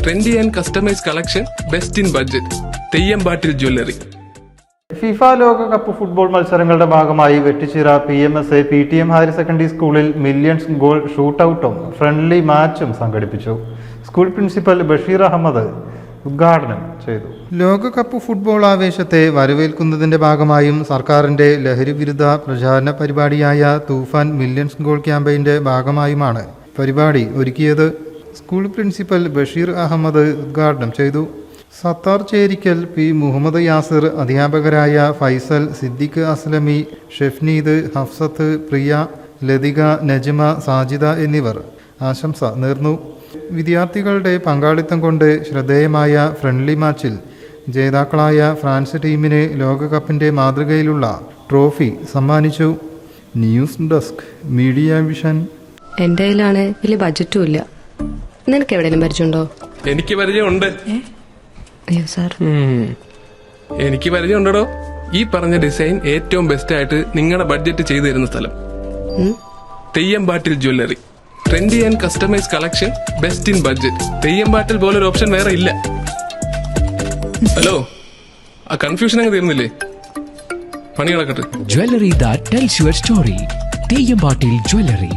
Trendy and customise collection, best in budget. തെയ്യമ്പാട്ടിൽ jewellery. FIFA ലോകകപ്പ് football മത്സരങ്ങളുടെ ഭാഗമായി Vettichira PMSA PTM higher secondary സ്കൂളിൽ millions goal ഷൂട്ടൌട്ടും friendly മാച്ചും സംഘടിപ്പിച്ചു. School principal Basheer Ahmed ഉദ്ഘാടനം ചെയ്തു. ലോകകപ്പ് ഫുട്ബോൾ ആവേശത്തെ വരവേൽക്കുന്നതിന്റെ ഭാഗമായും സർക്കാരിന്റെ ലഹരി വിരുദ്ധ പ്രചാരണ പരിപാടിയായ തൂഫാൻ മില്യൺസ് ഗോൾ ക്യാമ്പയിന്റെ ഭാഗമായുമാണ് പരിപാടി ഒരുക്കിയത്. സ്കൂൾ പ്രിൻസിപ്പൽ ബഷീർ അഹമ്മദ് ഉദ്ഘാടനം ചെയ്തു. സത്താർ ചേരിക്കൽ, P. മുഹമ്മദ് യാസിർ, അധ്യാപകരായ ഫൈസൽ, സിദ്ദിഖ് അസ്ലമി, ഷെഫ്നീദ്, ഹഫ്സത്ത്, പ്രിയ, ലതിക, നജ്മ, സാജിദ എന്നിവർ ആശംസ നേർന്നു. വിദ്യാർത്ഥികളുടെ പങ്കാളിത്തം കൊണ്ട് ശ്രദ്ധേയമായ ഫ്രണ്ട്ലി മാച്ചിൽ ജേതാക്കളായ ഫ്രാൻസ് ടീമിന് ലോകകപ്പിന്റെ മാതൃകയിലുള്ള ട്രോഫി സമ്മാനിച്ചു. News desk, media vision. എന്റെ കയ്യിലാണ് വലിയ ബഡ്ജറ്റും ഇല്ല. നിനക്ക് എവിടെയെങ്കിലും പരിചയമുണ്ടോ? എനിക്ക് പരിചയമുണ്ട്. അയ്യോ സാർ, എനിക്ക് പരിചയമുണ്ടോ. ഈ പറഞ്ഞ ഡിസൈൻ ഏറ്റവും ബെസ്റ്റ് ആയിട്ട് നിങ്ങളുടെ ബഡ്ജറ്റ് ചെയ്തു തരുന്ന സ്ഥലം Theyyampattil jewellery. Trendy and customise collection, best in budget. Theyyampattil പോലൊരു ഓപ്ഷൻ വേറെ ഇല്ല. ഹലോ, ആ കൺഫ്യൂഷൻ അങ്ങ് തീർന്നില്ലേ? പണി നടക്കട്ടെ. Jewelry that tells your story. തെയ്യമ്പാട്ടിൽ jewellery.